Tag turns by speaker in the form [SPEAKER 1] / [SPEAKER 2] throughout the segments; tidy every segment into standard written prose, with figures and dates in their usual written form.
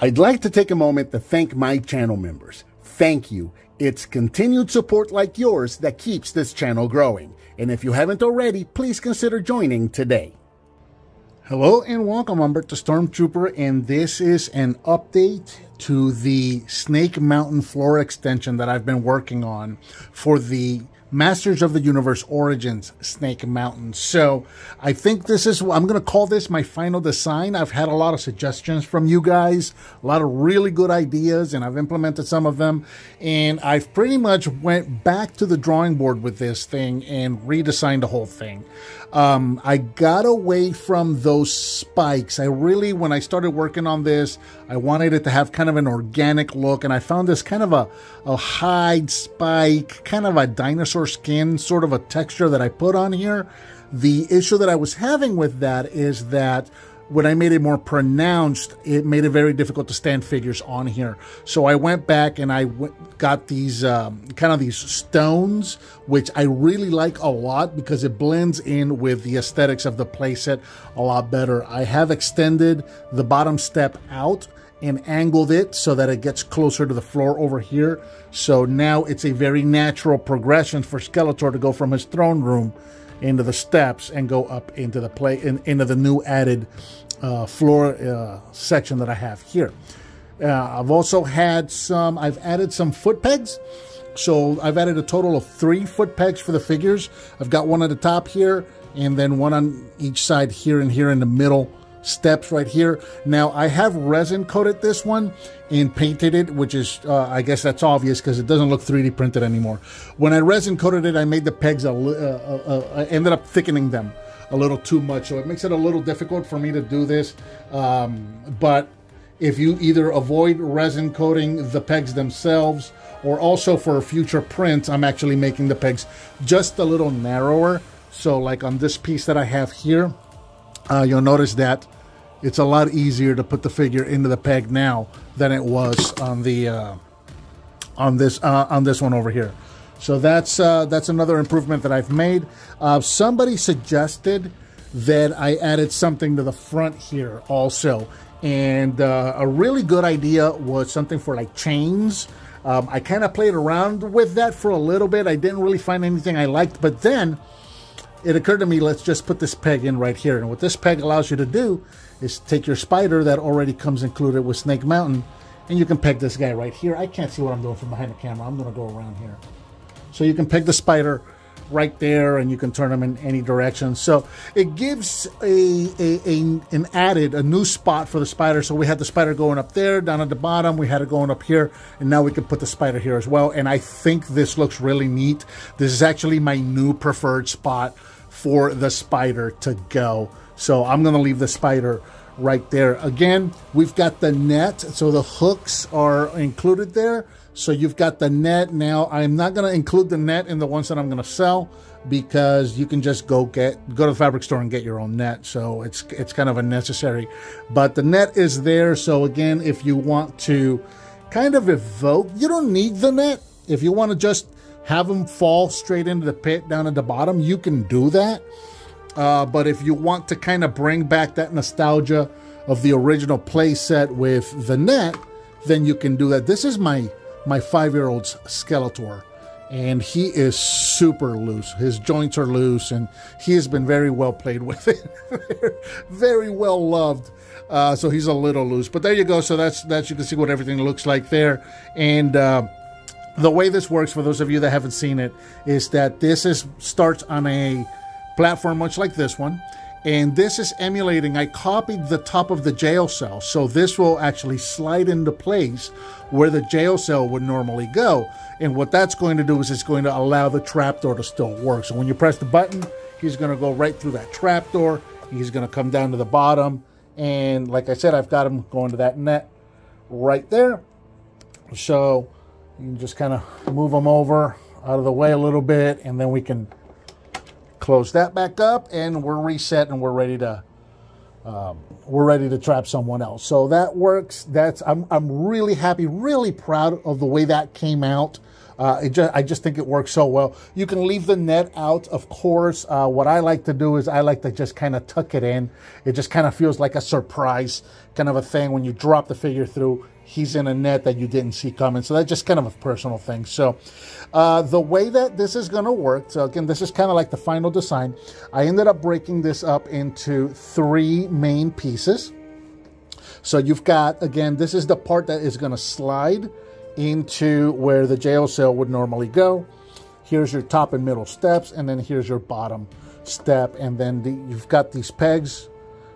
[SPEAKER 1] I'd like to take a moment to thank my channel members. Thank you. It's continued support like yours that keeps this channel growing. And if you haven't already, please consider joining today. Hello and welcome. I'm Bert The Stormtrooper, and this is an update to the Snake Mountain floor extension that I've been working on for the Masters of the Universe Origins Snake Mountain. So I think this is, I'm going to call this my final design. I've had a lot of suggestions from you guys, a lot of really good ideas, and I've implemented some of them. And I've pretty much went back to the drawing board with this thing and redesigned the whole thing. I got away from those spikes. When I started working on this, I wanted it to have kind of an organic look, and I found this kind of a hide spike, kind of a dinosaur skin sort of a texture that I put on here. The issue that I was having with that is that when I made it more pronounced, it made it very difficult to stand figures on here. So I went back and I got these kind of these stones, which I really like a lot because it blends in with the aesthetics of the playset a lot better. I have extended the bottom step out and angled it so that it gets closer to the floor over here. So now it's a very natural progression for Skeletor to go from his throne room into the steps and go up into the into the new added floor section that I have here. I've also had I've added some foot pegs. So I've added a total of 3 foot pegs for the figures. I've got one at the top here, and then one on each side here and here in the middle steps right here. Now I have resin coated this one and painted it, which is I guess that's obvious because it doesn't look 3D printed anymore. When I resin coated it, I made the pegs I ended up thickening them a little too much, so it makes it a little difficult for me to do this. But if you either avoid resin coating the pegs themselves, or also for future prints, I'm actually making the pegs just a little narrower. So like on this piece that I have here, you'll notice that it's a lot easier to put the figure into the peg now than it was on the on this one over here. So that's another improvement that I've made. Somebody suggested that I added something to the front here also, and a really good idea was something for like chains. I kind of played around with that for a little bit. I didn't really find anything I liked, but then it occurred to me, let's just put this peg in right here. And what this peg allows you to do is take your spider that already comes included with Snake Mountain, and you can peg this guy right here. I can't see what I'm doing from behind the camera. I'm going to go around here. So you can peg the spider right there, and you can turn them in any direction. So it gives a new spot for the spider. So we had the spider going up there, down at the bottom. We had it going up here, and now we can put the spider here as well. And I think this looks really neat. This is actually my new preferred spot for the spider to go. So I'm going to leave the spider right there. Again, we've got the net, so the hooks are included there. So you've got the net. Now I'm not going to include the net in the ones that I'm going to sell, because you can just go to the fabric store and get your own net. So it's kind of unnecessary, but the net is there. So again, if you want to kind of evoke, you don't need the net. If you want to just have them fall straight into the pit down at the bottom, you can do that. But if you want to kind of bring back that nostalgia of the original play set with the net, then you can do that. This is my 5-year-old's Skeletor, and he is super loose. His joints are loose, and he has been very well played with it. Very well loved. So he's a little loose, but there you go. So that's you can see what everything looks like there. And the way this works, for those of you that haven't seen it, is that this starts on a platform much like this one, and this is emulating, I copied the top of the jail cell, so this will actually slide into place where the jail cell would normally go. And what that's going to do is it's going to allow the trapdoor to still work. So when you press the button, he's going to go right through that trapdoor. He's going to come down to the bottom, and like I said, I've got him going to that net right there. So you can just kind of move them over out of the way a little bit, and then we can close that back up, and we're reset, and we're ready to trap someone else. So that works. I'm really happy, really proud of the way that came out. I just think it works so well. You can leave the net out, of course. What I like to do is I like to just kind of tuck it in. It just kind of feels like a surprise kind of a thing when you drop the figure through. He's in a net that you didn't see coming. So that's just kind of a personal thing. So the way that this is going to work, so again, this is kind of like the final design. I ended up breaking this up into 3 main pieces. So you've got, again, this is the part that is going to slide into where the jail cell would normally go. Here's your top and middle steps, and then here's your bottom step. And then you've got these pegs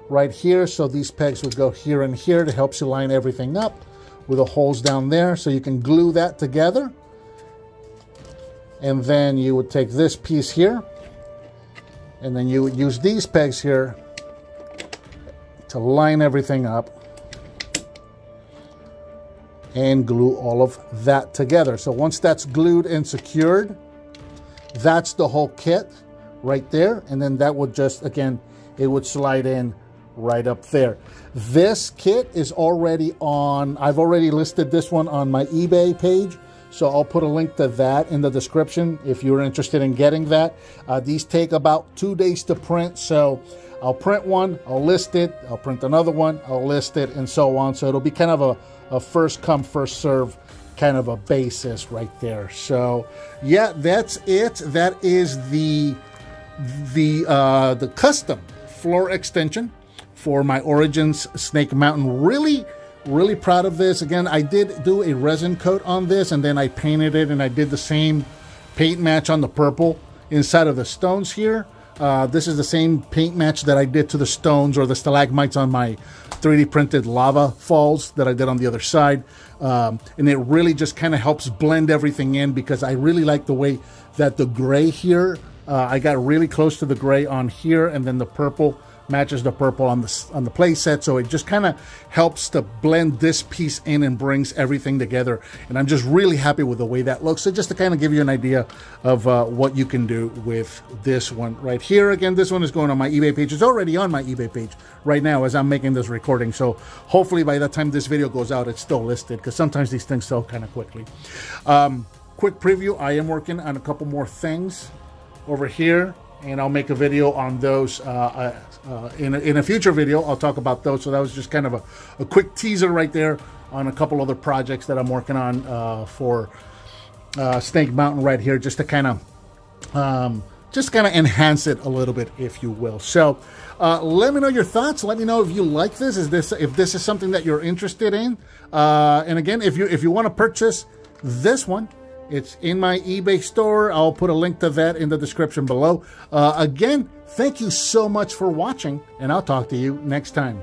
[SPEAKER 1] right here. So these pegs would go here and here to help you line everything up with the holes down there. So you can glue that together. And then you would take this piece here, and then you would use these pegs here to line everything up and glue all of that together. So once that's glued and secured, that's the whole kit right there. And then that would just, again, it would slide in right up there. This kit is already on, I've already listed this one on my eBay page. So I'll put a link to that in the description if you're interested in getting that. These take about 2 days to print. So I'll print one, I'll list it, I'll print another one, I'll list it, and so on. So it'll be kind of a first come, first serve kind of a basis right there. So yeah, that's it. That is the custom floor extension for my Origins Snake Mountain. Really proud of this. Again, I did do a resin coat on this, and then I painted it, and I did the same paint match on the purple inside of the stones here. This is the same paint match that I did to the stones or the stalagmites on my 3D printed lava falls that I did on the other side. And it really just kind of helps blend everything in, because I really like the way that the gray here, I got really close to the gray on here, and then the purple matches the purple on the play set. So it just kind of helps to blend this piece in and brings everything together. And I'm just really happy with the way that looks. So just to kind of give you an idea of what you can do with this one right here. Again, this one is going on my eBay page. It's already on my eBay page right now as I'm making this recording. So hopefully by the time this video goes out, it's still listed, because sometimes these things sell kind of quickly. Quick preview, I am working on a couple more things over here, and I'll make a video on those in a future video. I'll talk about those. So that was just kind of a quick teaser right there on a couple other projects that I'm working on for Snake Mountain right here, just to kind of enhance it a little bit, if you will. So let me know your thoughts. Let me know if you like this. If this is something that you're interested in. And again, if you want to purchase this one, it's in my eBay store. I'll put a link to that in the description below. Again, thank you so much for watching, and I'll talk to you next time.